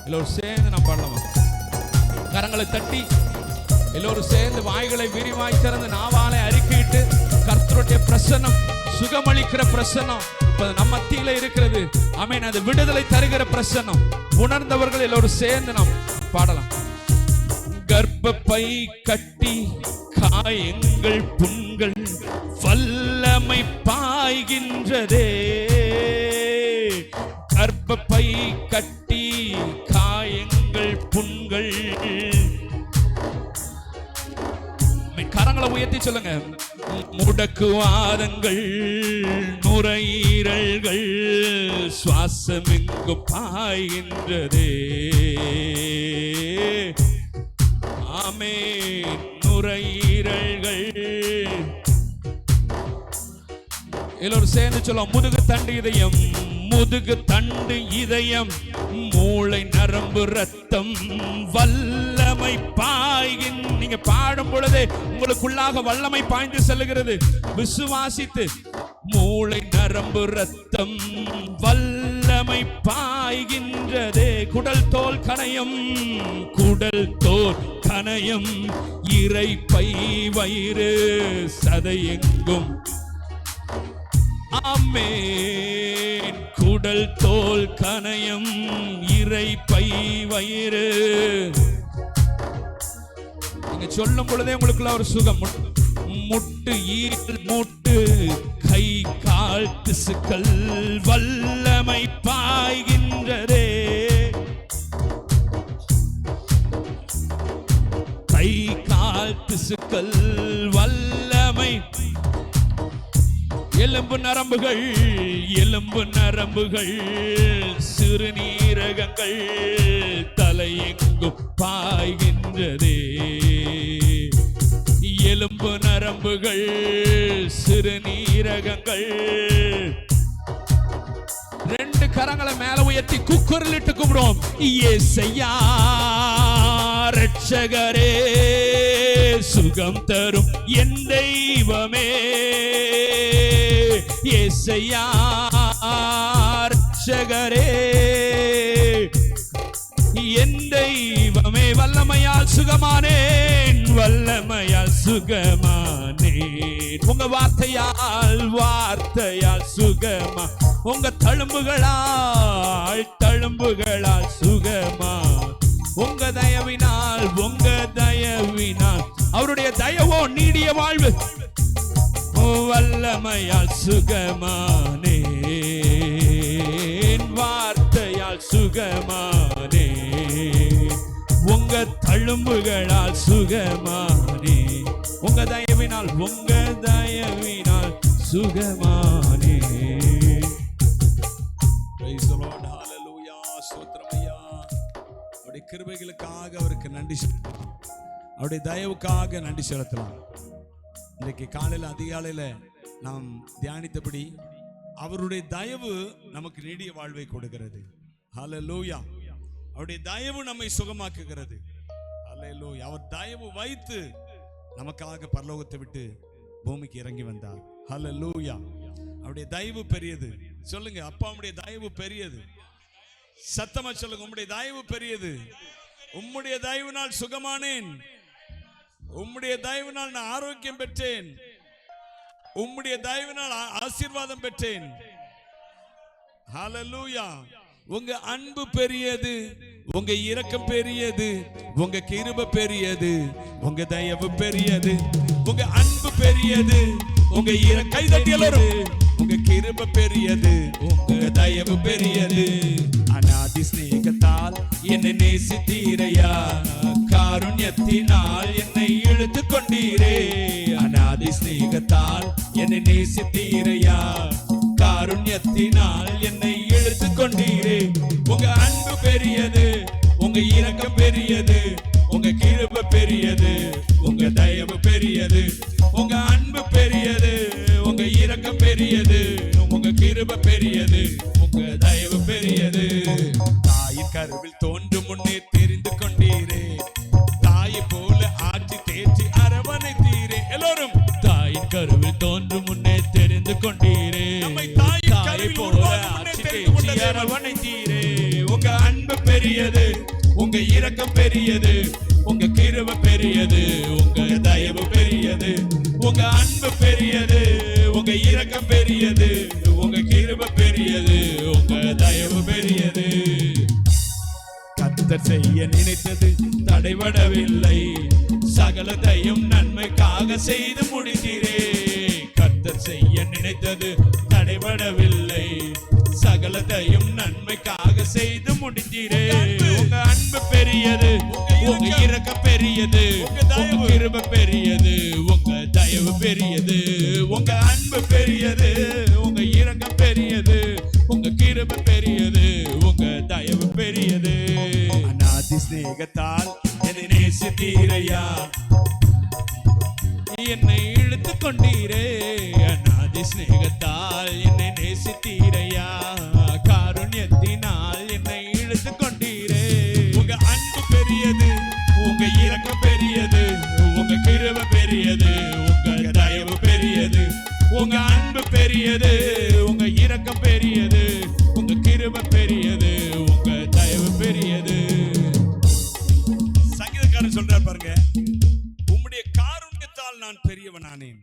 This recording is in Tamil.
எல்லோரும் சேர்ந்து நாம் பாடலாமா? கரங்களை தட்டி எல்லோரும் சேர்ந்து வாய்களை விரிவாய் திறந்து நாவாலை அறிக்கையிட்டு கர்த்தருடைய பிரசன்னம், சுகமளிக்கிற பிரசன்னம் நம்ம மத்தியில இருக்கிறது. ஆமென். அது விடுதலை தருகிற பிரசன்னம் உணர்ந்தவர்கள் எல்லோரும் சேர்ந்து நாம் பாடலாம். கர்ப்பப்பை கட்டி காயங்கள் புண்கள் வல்லமை பாய்கின்றதே. கர்ப்பப்பை கட்டி காயங்கள் புண்கள். கரங்களை உயர்த்தி சொல்லுங்க. முடக்குவாதங்கள் நுரையீரல்கள் சுவாசம் எங்கு பாய்கின்றதே. ஆமென். நுரையீரல்கள் எல்லோரும் சேர்ந்து சொல்லுவோம். முதுகு தண்டு இதயம், முதுகு தண்டு இதயம், மூளை நரம்பு ரத்தம் வல்லமை பாய்கின். நீங்க பாடும் பொழுதே உங்களுக்குள்ளாக வல்லமை பாய்ந்து செல்லுகிறது. விசுவாசித்து மூளை நரம்பு ரத்தம் வல்லமை பாய்கின்றதே. குடல் தோல் கணையம், குடல் தோல் கணையம், இரைப்பை வயிறு சதையெங்கும். ஆமென். குடல் தோல் கணையம், இரைப்பை வயிறு. நீங்க சொல்லும் பொழுதே உங்களுக்குள்ள ஒரு சுகம். முட்டு ஈரல் மூட்டு கை கால் திசுக்கள் வல்லமை பாய்கின்றதே. கை கால் திசுக்கள் வல்லமை. எலும்பு நரம்புகள், எலும்பு நரம்புகள், சிறுநீரகங்கள் தலையெங்கும் பாய்கின்றதே. எலும்பு நரம்புகள், சிறுநீரகங்கள். ரெண்டு கரங்களை மேல உயர்த்தி குக்குரலிட்டு கும்பிடுவோம். இயேசையா ரட்சகரே, சுகம் தரும் என் தெய்வமே. இயேசையா ரட்சகரே, என் தெய்வமே. வல்லமையால் சுகமானேன், வல்லமையால் சுகமானேன். உங்க வார்த்தையால், வார்த்தையால் சுகமா. உங்க தழும்புகளால், தழும்புகளால் சுகமா. உங்க தயவினால், உங்க தயவினால். அவருடைய தயவோ நீடிய வாழ்வு. வல்லமையால் சுகமானேன், வார்த்தையால் சுகமானே. உங்க தழும்புகளால் சுகமானே. உங்க தயவினால், உங்க தயவினால் சுகமானே. Praise the Lord. Hallelujah. ஸ்தோத்திரமையா. அவருடைய கிருபைகளுக்காக அவருக்கு நன்றி, அவருடைய தயவுக்காக நன்றி செலுத்தலாம். இன்றைக்கு காலையில் அதிகாலையில் நாம் தியானித்தபடி அவருடைய தயவு நமக்கு நீடிய வாழ்வை கொடுக்கிறது. ஹல்லேலூயா. அவருடைய தயவு நம்மை சுகமாக்குகிறது. ஹல்லேலூயா. அவர் தயவு வைத்து நமக்காக பரலோகத்தை விட்டு பூமிக்கு இறங்கி வந்தார். ஹல்லேலூயா. அவருடைய தயவு பெரியது. சொல்லுங்க, அப்பா உம்முடைய தயவு பெரியது. சத்தமா சொல்லுங்க, உம்முடைய தயவு பெரியது. உம்முடைய தயவினால் சுகமானேன், உம்முடைய தயவினால் நான் ஆரோக்கியம் பெற்றேன், உம்முடைய தயவினால் ஆசீர்வாதம் பெற்றேன். ஹல்லேலூயா. உங்க அன்பு பெரியது, உங்க இரக்கம் பெரியது, உங்க கிருபை பெரியது, உங்க தயவு பெரியது. உங்க அன்பு பெரியது, உங்க கை தட்டி எல்லாரும். உங்க கிருபை பெரியது, உங்க தயவு பெரியது. அநாதி ஸ்நேகத்தால் என்னை நேசித்தீரையா, காருண்யத்தினால் என்னை இழுத்து கொண்டீரே. அநாதி ஸ்நேகத்தால் என்னை நேசித்தீரையா, காருண்யத்தினால் என்னை இழுத்து கொண்டீரே. உங்க அன்பு பெரியது, உங்க இரக்கம் பெரியது, உங்க கிருபை பெரியது, உங்க தயவு பெரியது. உங்க அன்பு பெரியது, உங்க இரக்கம் பெரியது, உங்க கிருபை பெரியது, உங்க தயவு பெரியது. தாயின் கருவில் தோன்றும் முன்னே தெரிந்து கொண்டீரே, தாயை போல ஆட்சி தேற்றி அரவணைத்தீரே. எல்லோரும், தாயின் கருவில் தோன்றும் முன்னே தெரிந்து கொண்டீரே, தாயை போல ஆட்சி தேற்றி அரவணைத்தீரே. உங்க அன்பு பெரியது, உங்க இரக்கம் பெரியது, உங்க கிருபை பெரியது, உங்க தயவு பெரியது, உங்க அன்பு பெரியது, உங்க இரக்கம் பெரியது, உங்க கிருபை பெரியது, உங்க தயவு பெரியது. கர்த்தர் செய்ய நினைத்தது தடைபடவில்லை, சகலத்தையும் நன்மைக்காக செய்து முடித்தீரே. கர்த்தர் செய்ய நினைத்தது தடைபடவில்லை, சகலத்தையும் நன்மைக்காக செய்து முடித்தீரே. உங்க அன்பு பெரியது, உங்க இரக்கம் பெரியது, உங்க கிருபை பெரியது, உங்க தயவு பெரியது, உங்க அன்பு பெரியது, உங்க இரக்கம் பெரியது, உங்க கிருபை பெரியது, உங்க தயவு பெரியது. அநாதி சிநேகத்தால் என்னை நேசித்தீரையா, என்னை இழுத்து கொண்டீரே. அநாதி சிநேகத்தால் என்னை நேசித்தீரையா, காருண்யத்தினால் என்னை இழுத்து கொண்டீரே. உங்க அன்பு பெரியது, உங்க இரக்கம் பெரியது, உங்க கிருபை பெரியது, உங்க தயவு பெரியது, உங்க அன்பு பெரியது, உங்க இரக்கம் பெரியது, உங்க கிருபை பெரியது, உங்க தயவு பெரியது. சங்கீதக்காரன் சொல்றார் பாருங்க, உம்முடைய காருண்யத்தால் நான் பெரியவனானேன்.